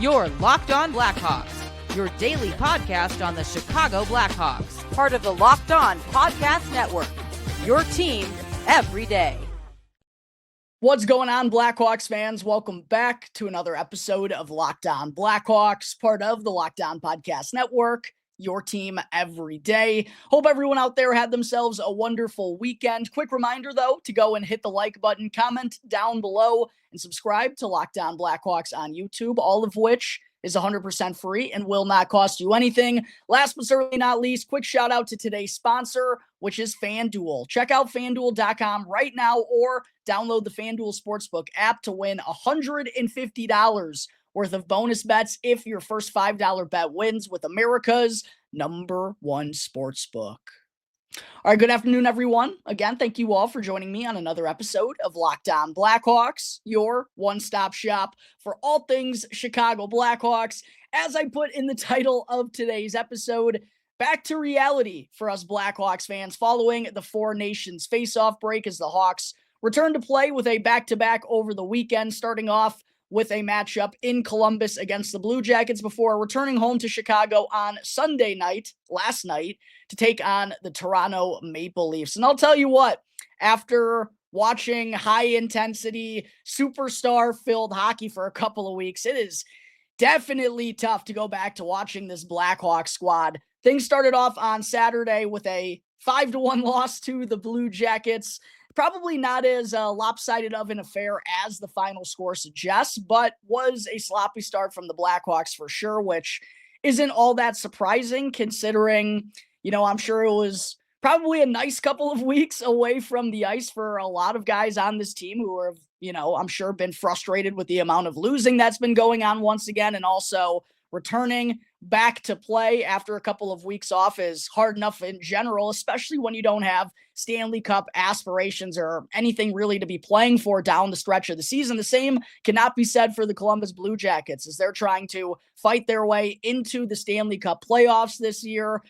Your Locked On Blackhawks, your daily podcast on the Chicago Blackhawks, part of the Locked On Podcast Network, your team every day. What's going on, Blackhawks fans? Welcome back to another episode of Locked On Blackhawks, part of the Locked On Podcast Network, your team every day. Hope everyone out there had themselves a wonderful weekend. Quick reminder, though, to go and hit the like button, comment down below, and subscribe to Locked On Blackhawks on YouTube, all of which is 100% free and will not cost you anything. Last but certainly not least, quick shout out to today's sponsor, which is FanDuel. Check out FanDuel.com right now or download the FanDuel Sportsbook app to win $150 worth of bonus bets if your first $5 bet wins with America's #1 sportsbook. All right, good afternoon, everyone. Again, thank you all for joining me on another episode of Locked On Blackhawks, your one-stop shop for all things Chicago Blackhawks. As I put in the title of today's episode, back to reality for us Blackhawks fans following the Four Nations face-off break as the Hawks return to play with a back-to-back over the weekend, starting off with a matchup in Columbus against the Blue Jackets before returning home to Chicago on Sunday night, last night, to take on the Toronto Maple Leafs. And I'll tell you what, after watching high-intensity, superstar-filled hockey for a couple of weeks, it is definitely tough to go back to watching this Blackhawks squad. Things started off on Saturday with a 5-1 loss to the Blue Jackets. Probably not as lopsided of an affair as the final score suggests, but was a sloppy start from the Blackhawks for sure, which isn't all that surprising considering, I'm sure it was probably a nice couple of weeks away from the ice for a lot of guys on this team who have, I'm sure been frustrated with the amount of losing that's been going on once again, and also returning back to play after a couple of weeks off is hard enough in general, especially when you don't have Stanley Cup aspirations or anything really to be playing for down the stretch of the season. The same cannot be said for the Columbus Blue Jackets as they're trying to fight their way into the Stanley Cup playoffs this year.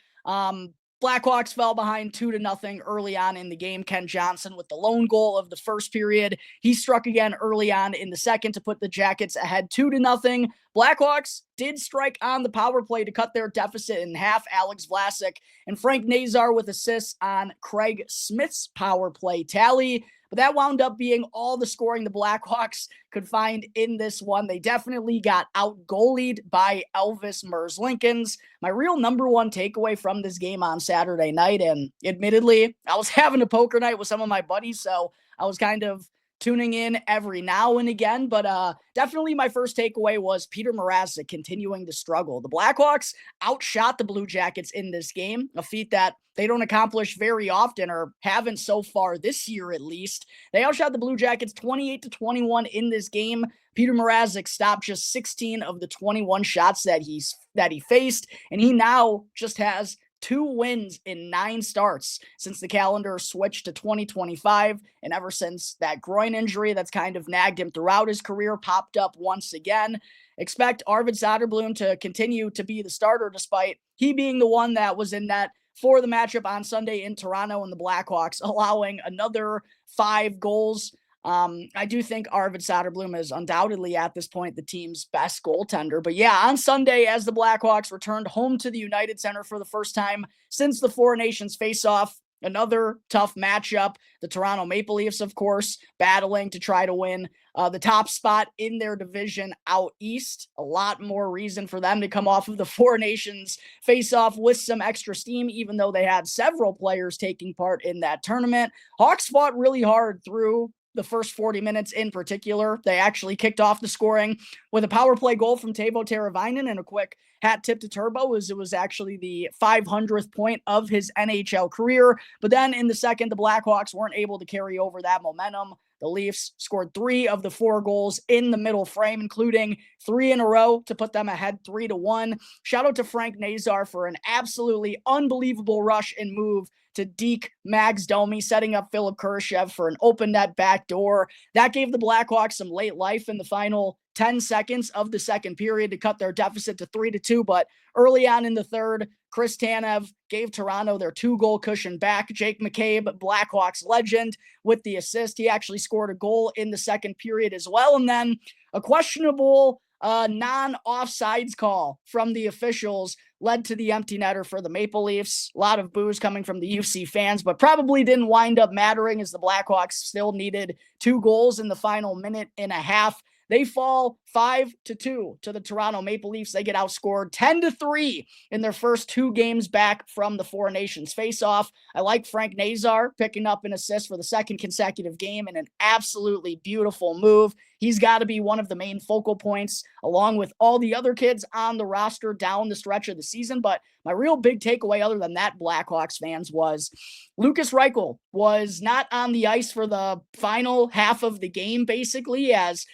Blackhawks fell behind 2-0 early on in the game. Ken Johnson with the lone goal of the first period. He struck again early on in the second to put the Jackets ahead 2-0. Blackhawks did strike on the power play to cut their deficit in half. Alex Vlasic and Frank Nazar with assists on Craig Smith's power play tally. But that wound up being all the scoring the Blackhawks could find in this one. They definitely got out-goalied by Elvis Merzlikins. My real number one takeaway from this game on Saturday night, and admittedly, I was having a poker night with some of my buddies, so I was kind of tuning in every now and again, but definitely my first takeaway was Peter Mrazek continuing to struggle. The Blackhawks outshot the Blue Jackets in this game, a feat that they don't accomplish very often or haven't so far this year at least. They outshot the Blue Jackets 28-21 in this game. Peter Mrazek stopped just 16 of the 21 shots that he faced, and he now just has 2 wins in 9 starts since the calendar switched to 2025. And ever since that groin injury that's kind of nagged him throughout his career popped up once again. Expect Arvid Soderblom to continue to be the starter despite he being the one that was in net for the matchup on Sunday in Toronto, and the Blackhawks allowing another 5 goals. I do think Arvid Soderblom is undoubtedly at this point the team's best goaltender. But yeah, on Sunday, as the Blackhawks returned home to the United Center for the first time since the Four Nations face-off, another tough matchup. The Toronto Maple Leafs, of course, battling to try to win the top spot in their division out east. A lot more reason for them to come off of the Four Nations face-off with some extra steam, even though they had several players taking part in that tournament. Hawks fought really hard through the first 40 minutes in particular. They actually kicked off the scoring with a power play goal from Teuvo Teravainen and a quick hat tip to Turbo, as it was actually the 500th point of his NHL career. But then in the second, the Blackhawks weren't able to carry over that momentum. The Leafs scored 3 of the 4 goals in the middle frame, including 3 in a row to put them ahead 3-1. Shout out to Frank Nazar for an absolutely unbelievable rush and move to Deke Mags Domi, setting up Philip Kurashev for an open net backdoor. That gave the Blackhawks some late life in the final 10 seconds of the second period to cut their deficit to 3-2. But early on in the third, Chris Tanev gave Toronto their 2-goal cushion back. Jake McCabe, Blackhawks legend, with the assist. He actually scored a goal in the second period as well. And then a questionable A non-offsides call from the officials led to the empty netter for the Maple Leafs. A lot of boos coming from the UC fans, but probably didn't wind up mattering as the Blackhawks still needed 2 goals in the final minute and a half. They fall 5-2 to the Toronto Maple Leafs. They get outscored 10-3 in their first 2 games back from the Four Nations face-off. I like Frank Nazar picking up an assist for the second consecutive game in an absolutely beautiful move. He's got to be one of the main focal points, along with all the other kids on the roster down the stretch of the season. But my real big takeaway, other than that, Blackhawks fans, was Lukas Reichel was not on the ice for the final half of the game, basically, as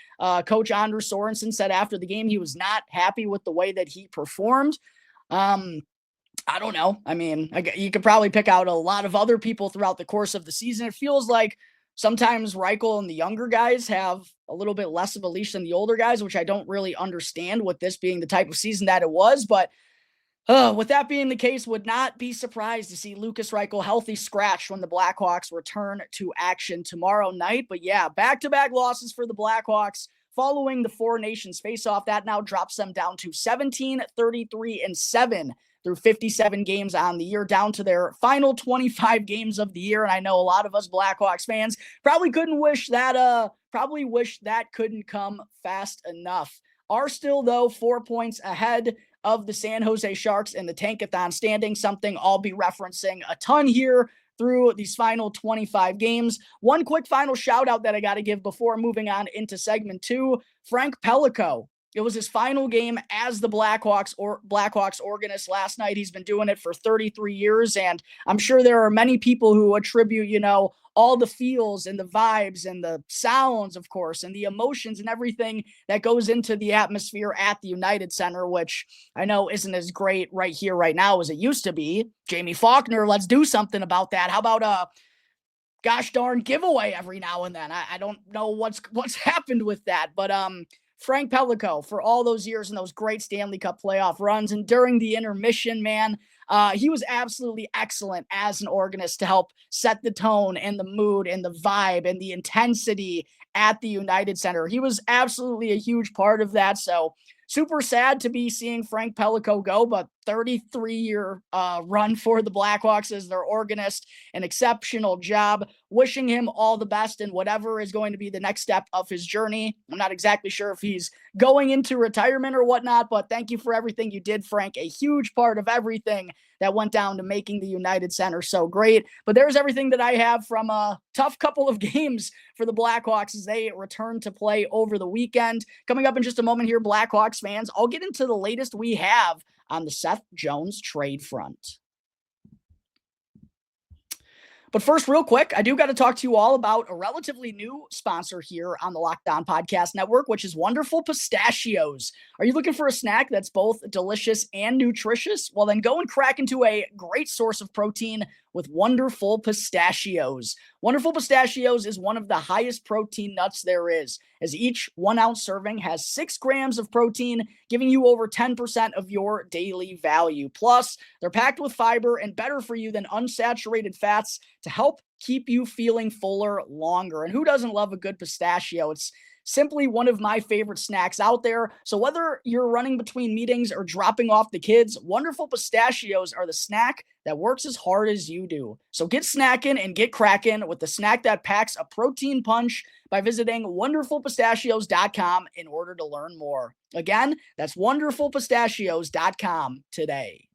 Coach Anders Sorensen said after the game. He was not happy with the way that he performed. I don't know. I mean, you could probably pick out a lot of other people throughout the course of the season. It feels like sometimes Reichel and the younger guys have a little bit less of a leash than the older guys, which I don't really understand with this being the type of season that it was. But with that being the case, would not be surprised to see Lukas Reichel healthy scratch when the Blackhawks return to action tomorrow night. But yeah, back-to-back losses for the Blackhawks following the Four Nations face-off. That now drops them down to 17, 33, and 7 through 57 games on the year, down to their final 25 games of the year. And I know a lot of us Blackhawks fans probably wish that couldn't come fast enough. Are still, though, 4 points ahead of the San Jose Sharks in the Tankathon standing, something I'll be referencing a ton here through these final 25 games. One quick final shout out that I got to give before moving on into segment 2, Frank Pellico. It was his final game as the Blackhawks organist last night. He's been doing it for 33 years, and I'm sure there are many people who attribute, all the feels and the vibes and the sounds, of course, and the emotions and everything that goes into the atmosphere at the United Center, which I know isn't as great right here, right now as it used to be. Jamie Faulkner, let's do something about that. How about a gosh darn giveaway every now and then? I don't know what's happened with that, but Frank Pellico, for all those years and those great Stanley Cup playoff runs, and during the intermission, man, he was absolutely excellent as an organist to help set the tone and the mood and the vibe and the intensity at the United Center. He was absolutely a huge part of that. So super sad to be seeing Frank Pellico go, but 33-year run for the Blackhawks as their organist, an exceptional job. Wishing him all the best in whatever is going to be the next step of his journey. I'm not exactly sure if he's going into retirement or whatnot, but thank you for everything you did, Frank. A huge part of everything that went down to making the United Center so great. But there's everything that I have from a tough couple of games for the Blackhawks as they return to play over the weekend. Coming up in just a moment here, Blackhawks fans, I'll get into the latest we have on the Seth Jones trade front. But first, real quick, I do got to talk to you all about a relatively new sponsor here on the Locked On Podcast Network, which is Wonderful Pistachios. Are you looking for a snack that's both delicious and nutritious? Well, then go and crack into a great source of protein with Wonderful Pistachios. Wonderful Pistachios is one of the highest protein nuts there is, as each 1 ounce serving has 6 grams of protein, giving you over 10% of your daily value. Plus, they're packed with fiber and better for you than unsaturated fats to help keep you feeling fuller longer. And who doesn't love a good pistachio? It's simply one of my favorite snacks out there. So whether you're running between meetings or dropping off the kids, Wonderful Pistachios are the snack that works as hard as you do. So get snacking and get cracking with the snack that packs a protein punch by visiting wonderfulpistachios.com in order to learn more. Again, that's wonderfulpistachios.com today.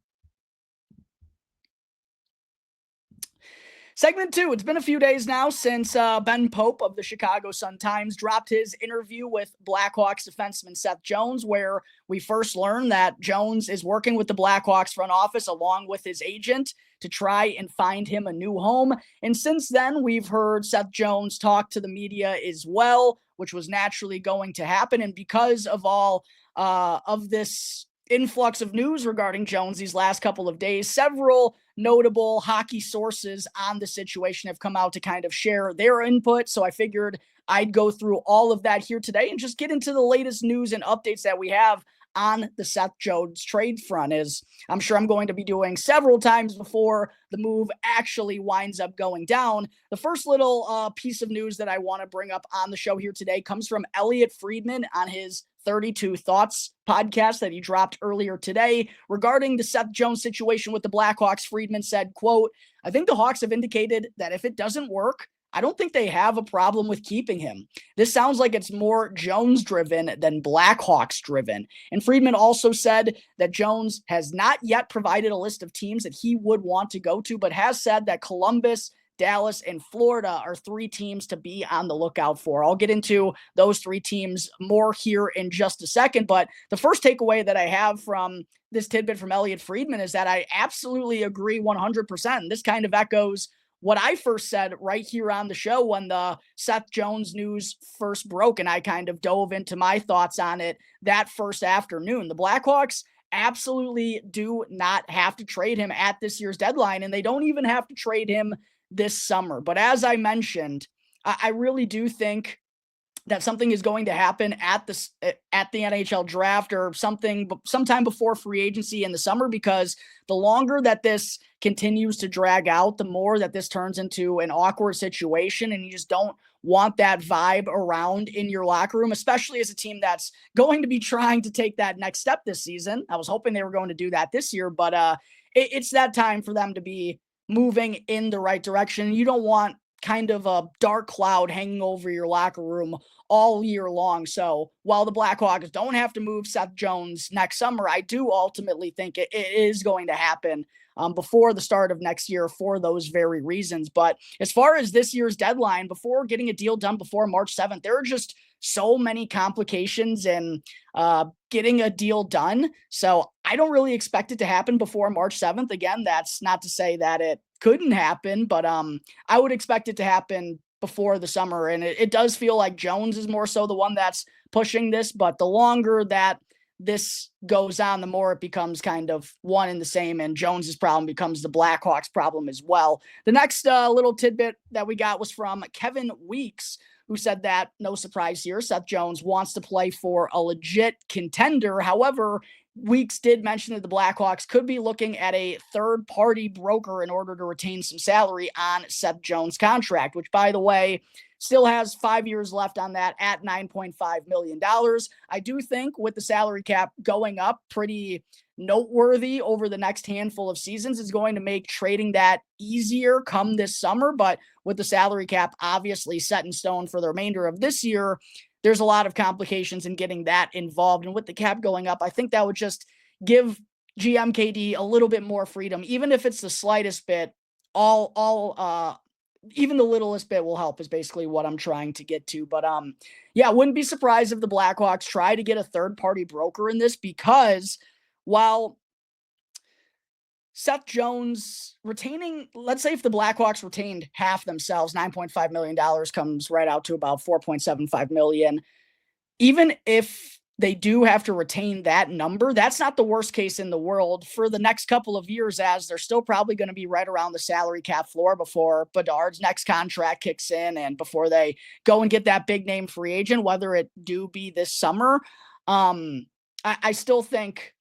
Segment 2, it's been a few days now since Ben Pope of the Chicago Sun-Times dropped his interview with Blackhawks defenseman Seth Jones, where we first learned that Jones is working with the Blackhawks front office along with his agent to try and find him a new home. And since then, we've heard Seth Jones talk to the media as well, which was naturally going to happen. And because of all of this influx of news regarding Jones these last couple of days, several notable hockey sources on the situation have come out to kind of share their input. So I figured I'd go through all of that here today and just get into the latest news and updates that we have on the Seth Jones trade front, as I'm sure I'm going to be doing several times before the move actually winds up going down. The first little piece of news that I want to bring up on the show here today comes from Elliotte Friedman on his 32 Thoughts podcast that he dropped earlier today regarding the Seth Jones situation with the Blackhawks. Friedman said, quote, "I think the Hawks have indicated that if it doesn't work, I don't think they have a problem with keeping him. This sounds like it's more Jones-driven than Blackhawks-driven." And Friedman also said that Jones has not yet provided a list of teams that he would want to go to, but has said that Columbus, Dallas, and Florida are 3 teams to be on the lookout for. I'll get into those 3 teams more here in just a second, but the first takeaway that I have from this tidbit from Elliotte Friedman is that I absolutely agree 100%. And this kind of echoes what I first said right here on the show when the Seth Jones news first broke, and I kind of dove into my thoughts on it that first afternoon. The Blackhawks absolutely do not have to trade him at this year's deadline, and they don't even have to trade him this summer. But as I mentioned, I really do think that something is going to happen at the NHL draft or sometime before free agency in the summer, because the longer that this continues to drag out, the more that this turns into an awkward situation, and you just don't want that vibe around in your locker room, especially as a team that's going to be trying to take that next step this season. I was hoping they were going to do that this year, but it's that time for them to be moving in the right direction. You don't want kind of a dark cloud hanging over your locker room all year long. So while the Blackhawks don't have to move Seth Jones next summer, I do ultimately think it is going to happen before the start of next year for those very reasons. But as far as this year's deadline, before getting a deal done before March 7th, there are just so many complications in getting a deal done. So I don't really expect it to happen before March 7th. Again, that's not to say that it couldn't happen, but I would expect it to happen before the summer. And it does feel like Jones is more so the one that's pushing this, but the longer that this goes on, the more it becomes kind of one and the same, and Jones's problem becomes the Blackhawks problem as well. The next little tidbit that we got was from Kevin Weeks, who said that, no surprise here, Seth Jones wants to play for a legit contender. However, Weeks did mention that the Blackhawks could be looking at a third-party broker in order to retain some salary on Seth Jones' contract, which, by the way, still has 5 years left on that at $9.5 million. I do think with the salary cap going up pretty noteworthy over the next handful of seasons is going to make trading that easier come this summer. But with the salary cap obviously set in stone for the remainder of this year, there's a lot of complications in getting that involved. And with the cap going up, I think that would just give GMKD a little bit more freedom, even if it's the slightest bit. Even the littlest bit will help is basically what I'm trying to get to. But yeah, wouldn't be surprised if the Blackhawks try to get a third-party broker in this, because while Seth Jones retaining, let's say if the Blackhawks retained half themselves, $9.5 million comes right out to about $4.75 million. Even if they do have to retain that number, that's not the worst case in the world for the next couple of years, as they're still probably going to be right around the salary cap floor before Bedard's next contract kicks in and before they go and get that big name free agent, whether it do be this summer. I still think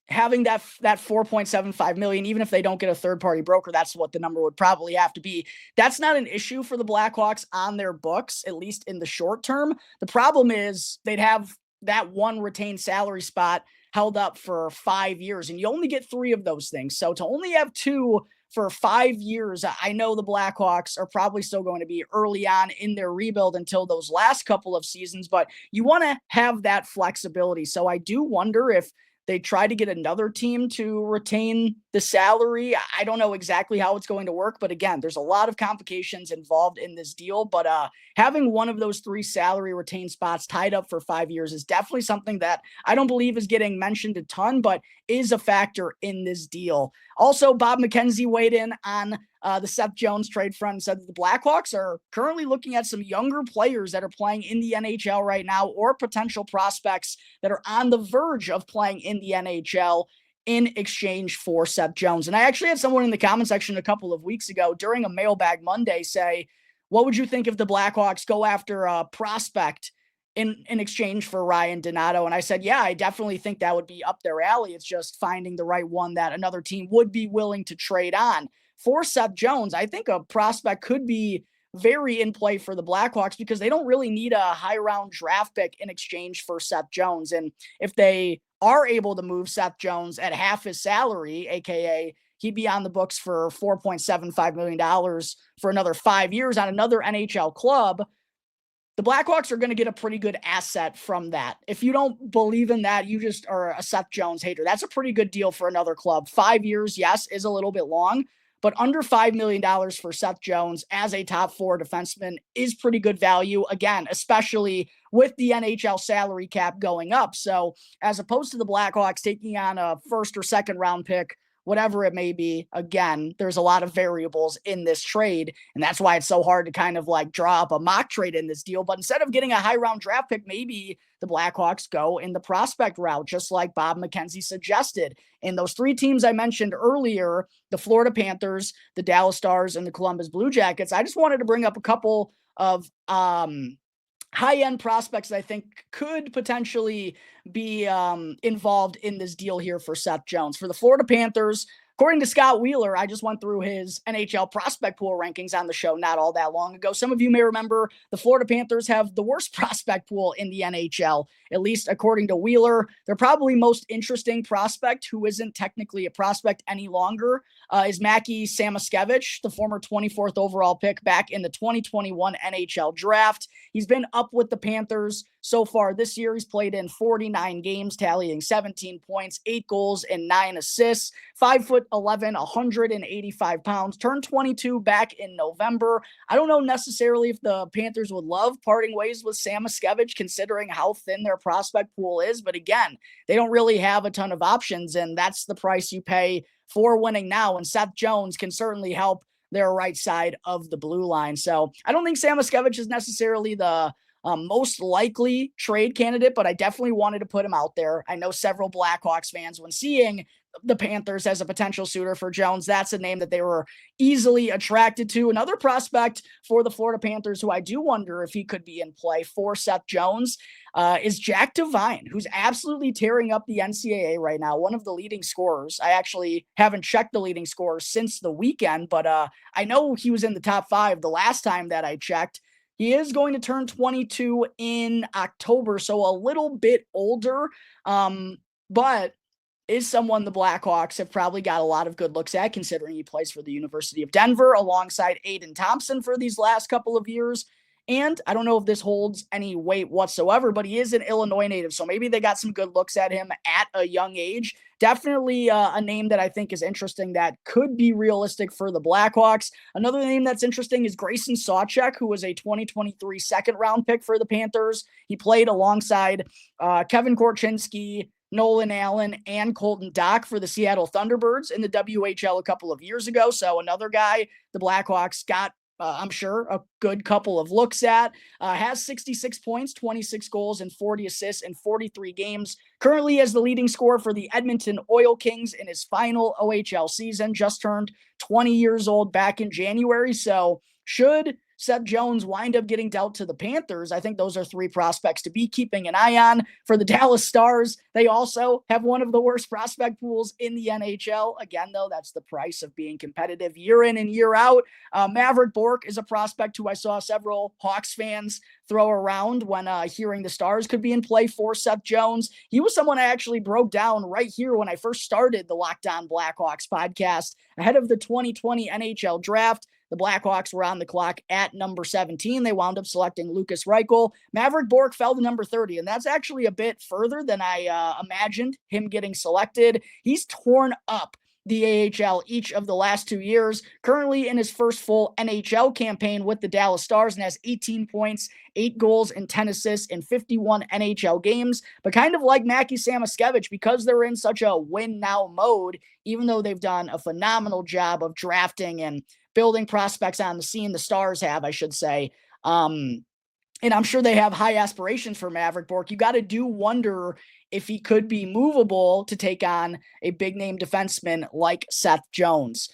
having that $4.75 million, even if they don't get a third-party broker, that's what the number would probably have to be. That's not an issue for the Blackhawks on their books, at least in the short term. The problem is they'd have that one retained salary spot held up for 5 years, and you only get 3 of those things. So to only have 2 for 5 years, I know the Blackhawks are probably still going to be early on in their rebuild until those last couple of seasons, but you want to have that flexibility. So I do wonder if they try to get another team to retain the salary. I don't know exactly how it's going to work, but again, there's a lot of complications involved in this deal. But having one of those 3 salary retained spots tied up for 5 years is definitely something that I don't believe is getting mentioned a ton, but is a factor in this deal. Also, Bob McKenzie weighed in on the Seth Jones trade front and said that the Blackhawks are currently looking at some younger players that are playing in the NHL right now, or potential prospects that are on the verge of playing in the NHL in exchange for Seth Jones. And I actually had someone in the comment section a couple of weeks ago during a Mailbag Monday say, what would you think if the Blackhawks go after a prospect in exchange for Ryan Donato. And I said, yeah, I definitely think that would be up their alley. It's just finding the right one that another team would be willing to trade on. For Seth Jones, I think a prospect could be very in play for the Blackhawks because they don't really need a high round draft pick in exchange for Seth Jones. And if they are able to move Seth Jones at half his salary, aka he'd be on the books for $4.75 million for another 5 years on another NHL club, the Blackhawks are going to get a pretty good asset from that. If you don't believe in that, you just are a Seth Jones hater. That's a pretty good deal for another club. 5 years, yes, is a little bit long, but under $5 million for Seth Jones as a top four defenseman is pretty good value. Again, especially with the NHL salary cap going up. So as opposed to the Blackhawks taking on a first or second round pick, whatever it may be, again, there's a lot of variables in this trade. And that's why it's so hard to kind of like draw up a mock trade in this deal. But instead of getting a high round draft pick, maybe the Blackhawks go in the prospect route, just like Bob McKenzie suggested. In those three teams I mentioned earlier, the Florida Panthers, the Dallas Stars, and the Columbus Blue Jackets, I just wanted to bring up a couple of high-end prospects that I think could potentially be involved in this deal here for Seth Jones. For the Florida Panthers, according to Scott Wheeler, I just went through his NHL prospect pool rankings on the show not all that long ago. Some of you may remember the Florida Panthers have the worst prospect pool in the NHL, at least according to Wheeler. Their probably most interesting prospect, who isn't technically a prospect any longer, is Mackie Samoskevich, the former 24th overall pick back in the 2021 NHL draft. He's been up with the Panthers so far this year. He's played in 49 games, tallying 17 points, 8 goals, and 9 assists. 5'11", 185 pounds, turned 22 back in November. I don't know necessarily if the Panthers would love parting ways with Samoskevich, considering how thin their prospect pool is. But again, they don't really have a ton of options, and that's the price you pay for winning now. And Seth Jones can certainly help their right side of the blue line. So I don't think Samoskevich is necessarily the most likely trade candidate, but I definitely wanted to put him out there. I know several Blackhawks fans, when seeing the Panthers as a potential suitor for Jones, that's a name that they were easily attracted to. Another prospect for the Florida Panthers, who I do wonder if he could be in play for Seth Jones, is Jack Devine, who's absolutely tearing up the NCAA right now, one of the leading scorers. I actually haven't checked the leading scorers since the weekend, but I know he was in the top 5 the last time that I checked. He is going to turn 22 in October, so a little bit older, but is someone the Blackhawks have probably got a lot of good looks at, considering he plays for the University of Denver alongside Aiden Thompson for these last couple of years. And I don't know if this holds any weight whatsoever, but he is an Illinois native, so maybe they got some good looks at him at a young age. Definitely a name that I think is interesting that could be realistic for the Blackhawks. Another name that's interesting is Grayson Sawchuk, who was a 2023 second-round pick for the Panthers. He played alongside Kevin Korchinski, Nolan Allen, and Colton Dach for the Seattle Thunderbirds in the WHL a couple of years ago. So another guy the Blackhawks got, I'm sure, a good couple of looks at. Has 66 points, 26 goals, and 40 assists in 43 games. Currently as the leading scorer for the Edmonton Oil Kings in his final OHL season. Just turned 20 years old back in January. So should Seth Jones wind up getting dealt to the Panthers, I think those are 3 prospects to be keeping an eye on. For the Dallas Stars, they also have one of the worst prospect pools in the NHL. Again, though, that's the price of being competitive year in and year out. Maverick Bourque is a prospect who I saw several Hawks fans throw around when hearing the Stars could be in play for Seth Jones. He was someone I actually broke down right here when I first started the Locked On Blackhawks podcast ahead of the 2020 NHL draft. The Blackhawks were on the clock at number 17. They wound up selecting Lucas Reichel. Maverick Bourque fell to number 30, and that's actually a bit further than I imagined him getting selected. He's torn up the AHL each of the last 2 years, currently in his first full NHL campaign with the Dallas Stars, and has 18 points, 8 goals, and 10 assists in 51 NHL games. But kind of like Mackie Samoskevich, because they're in such a win-now mode, even though they've done a phenomenal job of drafting and building prospects on the scene, the Stars have, I should say, and I'm sure they have high aspirations for Maverick Bourque. You got to wonder if he could be movable to take on a big-name defenseman like Seth Jones.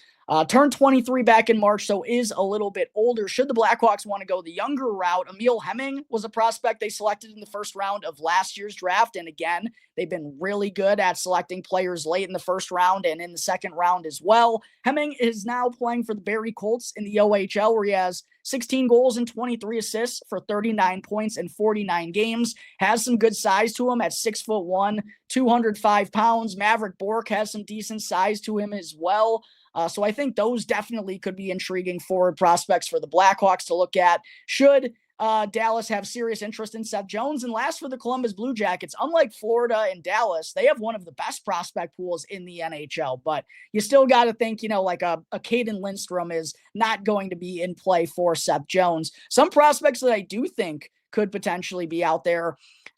Turned 23 back in March, so is a little bit older. Should the Blackhawks want to go the younger route, Emil Hemming was a prospect they selected in the first round of last year's draft. And again, they've been really good at selecting players late in the first round and in the second round as well. Hemming is now playing for the Barrie Colts in the OHL, where he has 16 goals and 23 assists for 39 points in 49 games. Has some good size to him at 6'1", 205 pounds. Maverick Bourque has some decent size to him as well. So I think those definitely could be intriguing forward prospects for the Blackhawks to look at. Should Dallas have serious interest in Seth Jones? And last for the Columbus Blue Jackets, unlike Florida and Dallas, they have one of the best prospect pools in the NHL. But you still got to think, like a Caden Lindstrom is not going to be in play for Seth Jones. Some prospects that I do think could potentially be out there.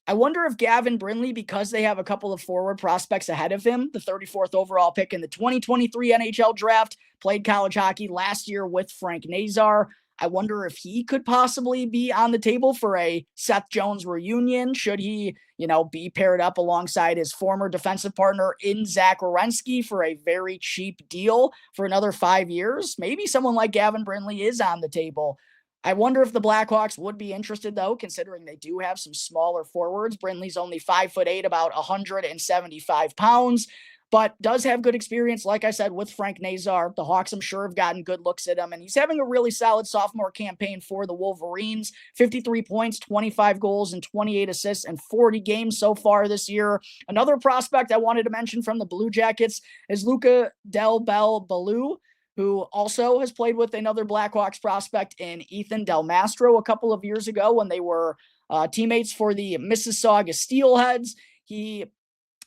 I wonder if Gavin Brindley, because they have a couple of forward prospects ahead of him, the 34th overall pick in the 2023 NHL draft, played college hockey last year with Frank Nazar. I wonder if he could possibly be on the table for a Seth Jones reunion. Should he, be paired up alongside his former defensive partner in Zach Werenski for a very cheap deal for another 5 years? Maybe someone like Gavin Brindley is on the table. I wonder if the Blackhawks would be interested, though, considering they do have some smaller forwards. Brindley's only 5'8", about 175 pounds, but does have good experience, like I said, with Frank Nazar. The Hawks, I'm sure, have gotten good looks at him, and he's having a really solid sophomore campaign for the Wolverines. 53 points, 25 goals, and 28 assists in 40 games so far this year. Another prospect I wanted to mention from the Blue Jackets is Luca Del Bel Balou, who also has played with another Blackhawks prospect in Ethan Del Mastro a couple of years ago when they were teammates for the Mississauga Steelheads. He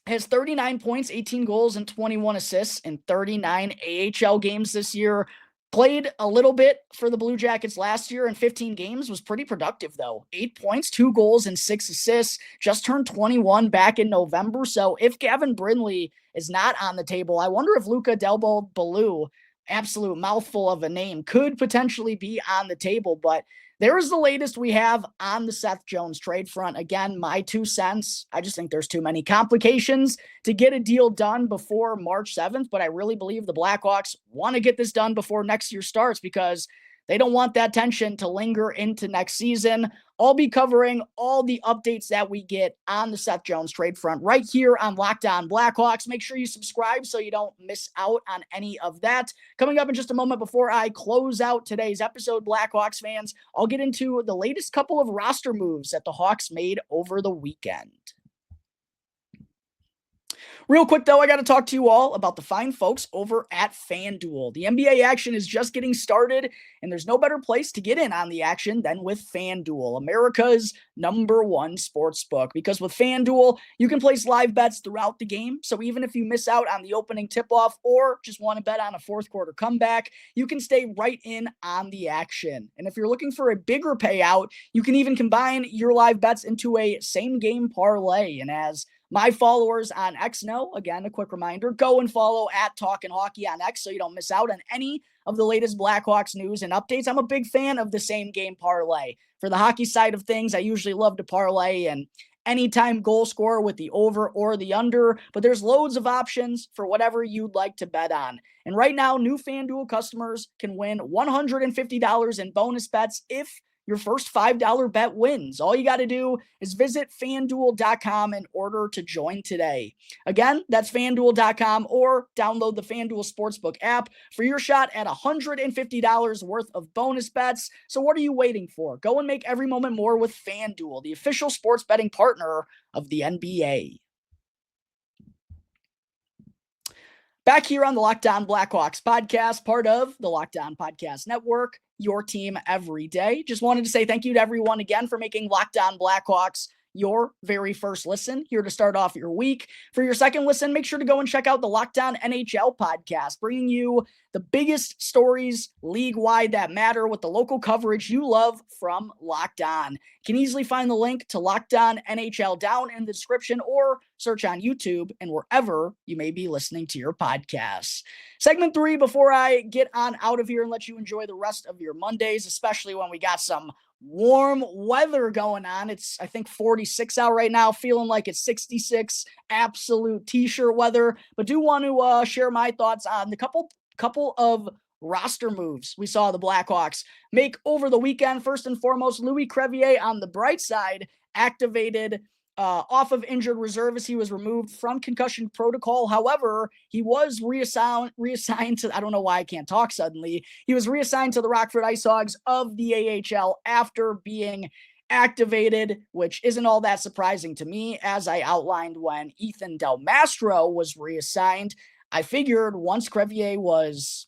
has 39 points, 18 goals, and 21 assists in 39 AHL games this year. Played a little bit for the Blue Jackets last year in 15 games, was pretty productive though. 8 points, 2 goals, and 6 assists. Just turned 21 back in November. So if Gavin Brindley is not on the table, I wonder if Luca Del Bel Balou, absolute mouthful of a name, could potentially be on the table. But there is the latest we have on the Seth Jones trade front. Again, my 2 cents. I just think there's too many complications to get a deal done before March 7th. But I really believe the Blackhawks want to get this done before next year starts because they don't want that tension to linger into next season. I'll be covering all the updates that we get on the Seth Jones trade front right here on Locked On Blackhawks. Make sure you subscribe so you don't miss out on any of that. Coming up in just a moment before I close out today's episode, Blackhawks fans, I'll get into the latest couple of roster moves that the Hawks made over the weekend. Real quick, though, I got to talk to you all about the fine folks over at FanDuel. The NBA action is just getting started, and there's no better place to get in on the action than with FanDuel, America's #1 sportsbook. Because with FanDuel, you can place live bets throughout the game. So even if you miss out on the opening tip-off or just want to bet on a fourth quarter comeback, you can stay right in on the action. And if you're looking for a bigger payout, you can even combine your live bets into a same-game parlay. And as my followers on X know, again, a quick reminder, go and follow at Talkin' Hockey on X so you don't miss out on any of the latest Blackhawks news and updates. I'm a big fan of the same game parlay. For the hockey side of things, I usually love to parlay and anytime goal scorer with the over or the under, but there's loads of options for whatever you'd like to bet on. And right now, new FanDuel customers can win $150 in bonus bets if your first $5 bet wins. All you got to do is visit FanDuel.com in order to join today. Again, that's FanDuel.com or download the FanDuel Sportsbook app for your shot at $150 worth of bonus bets. So what are you waiting for? Go and make every moment more with FanDuel, the official sports betting partner of the NBA. Back here on the Locked On Blackhawks podcast, part of the Locked On Podcast Network, your team every day. Just wanted to say thank you to everyone again for making Locked On Blackhawks your very first listen here to start off your week. For your second listen, make sure to go and check out the Locked On NHL podcast, bringing you the biggest stories league-wide that matter with the local coverage you love from Locked On. You can easily find the link to Locked On NHL down in the description or search on YouTube and wherever you may be listening to your podcasts. Segment 3, before I get on out of here and let you enjoy the rest of your Mondays, especially when we got some warm weather going on. It's, I think, 46 out right now, feeling like it's 66, absolute t-shirt weather, but do want to share my thoughts on the couple couple of roster moves we saw the Blackhawks make over the weekend. First and foremost, Louis Crevier on the bright side activated off of injured reserve as he was removed from concussion protocol. However, he was reassigned to, I don't know why I can't talk suddenly. He was reassigned to the Rockford IceHogs of the AHL after being activated, which isn't all that surprising to me. As I outlined when Ethan Del Mastro was reassigned, I figured once Crevier was,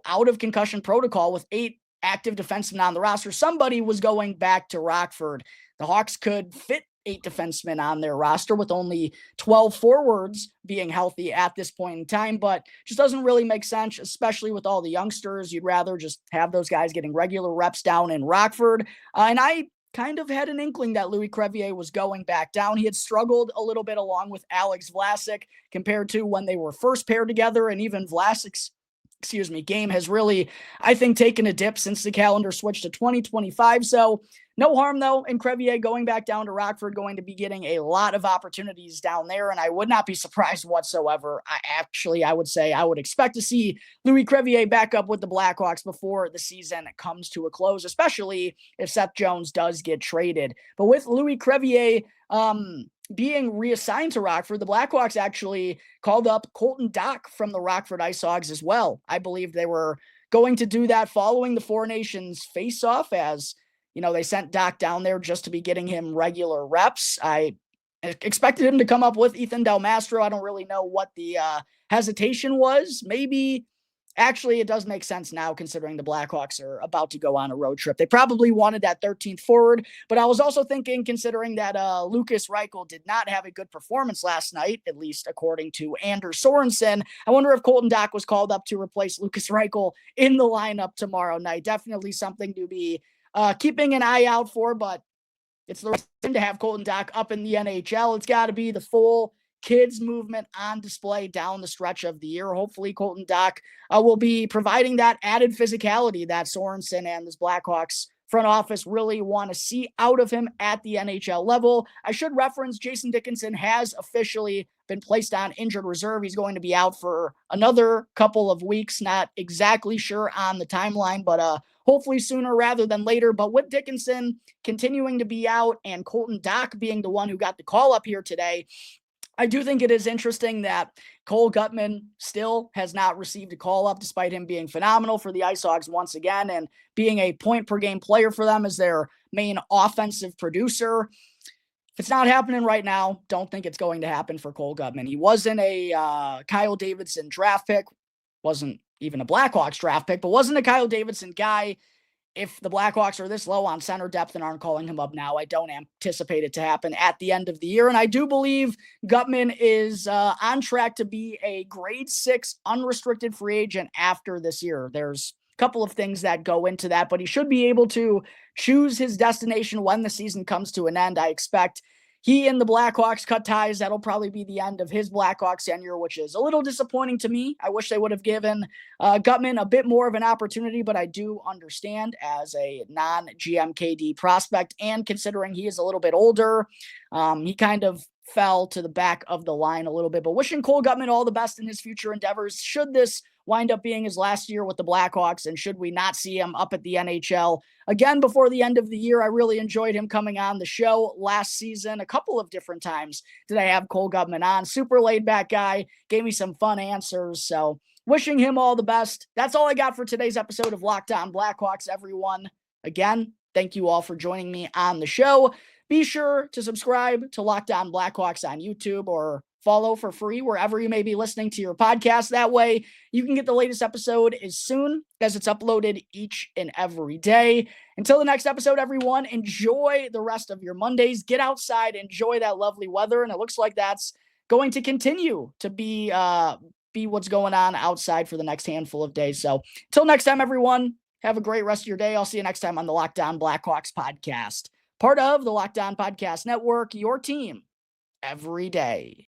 out of concussion protocol with 8 active defensemen on the roster, somebody was going back to Rockford. The Hawks could fit 8 defensemen on their roster with only 12 forwards being healthy at this point in time, but just doesn't really make sense, especially with all the youngsters. You'd rather just have those guys getting regular reps down in Rockford. And I kind of had an inkling that Louis Crevier was going back down. He had struggled a little bit along with Alex Vlasic compared to when they were first paired together, and even Vlasic's game has really, I think, taken a dip since the calendar switched to 2025. So no harm, though, in Crevier going back down to Rockford, going to be getting a lot of opportunities down there, and I would not be surprised whatsoever. I would say I would expect to see Louis Crevier back up with the Blackhawks before the season comes to a close, especially if Seth Jones does get traded. But with Louis Crevier being reassigned to Rockford, the Blackhawks actually called up Colton Dach from the Rockford IceHogs as well. I believe they were going to do that following the Four Nations face-off, as they sent Dach down there just to be getting him regular reps. I expected him to come up with Ethan Del Mastro. I don't really know what the hesitation was. Maybe, actually, it does make sense now considering the Blackhawks are about to go on a road trip. They probably wanted that 13th forward, but I was also thinking, considering that Lucas Reichel did not have a good performance last night, at least according to Anders Sorensen, I wonder if Colton Dach was called up to replace Lucas Reichel in the lineup tomorrow night. Definitely something to be keeping an eye out for, but it's the right thing to have Colton Dach up in the NHL. It's got to be the full kids movement on display down the stretch of the year. Hopefully Colton Dach will be providing that added physicality that Sorensen and this Blackhawks front office really want to see out of him at the NHL level. I should reference Jason Dickinson has officially been placed on injured reserve. He's going to be out for another couple of weeks. Not exactly sure on the timeline, but hopefully sooner rather than later. But with Dickinson continuing to be out and Colton Dach being the one who got the call up here today, I do think it is interesting that Cole Gutman still has not received a call-up despite him being phenomenal for the IceHogs once again and being a point-per-game player for them as their main offensive producer. If it's not happening right now, don't think it's going to happen for Cole Gutman. He wasn't a Kyle Davidson draft pick, wasn't even a Blackhawks draft pick, but wasn't a Kyle Davidson guy. If the Blackhawks are this low on center depth and aren't calling him up now, I don't anticipate it to happen at the end of the year. And I do believe Gutman is on track to be a grade 6 unrestricted free agent after this year. There's a couple of things that go into that, but he should be able to choose his destination when the season comes to an end. I expect he and the Blackhawks cut ties. That'll probably be the end of his Blackhawks tenure, which is a little disappointing to me. I wish they would have given Gutman a bit more of an opportunity, but I do understand as a non-GMKD prospect, and considering he is a little bit older, he kind of fell to the back of the line a little bit. But wishing Cole Gutman all the best in his future endeavors. Should this wind up being his last year with the Blackhawks, and should we not see him up at the NHL again before the end of the year? I really enjoyed him coming on the show last season. A couple of different times did I have Cole Gutman on. Super laid back guy, gave me some fun answers. So wishing him all the best. That's all I got for today's episode of Locked On Blackhawks, everyone. Again, thank you all for joining me on the show. Be sure to subscribe to Locked On Blackhawks on YouTube, or follow for free wherever you may be listening to your podcast. That way you can get the latest episode as soon as it's uploaded each and every day. Until the next episode, everyone, enjoy the rest of your Mondays. Get outside, enjoy that lovely weather, and it looks like that's going to continue to be what's going on outside for the next handful of days. So until next time, everyone, have a great rest of your day. I'll see you next time on the Locked On Blackhawks podcast, part of the Locked On Podcast Network, your team every day.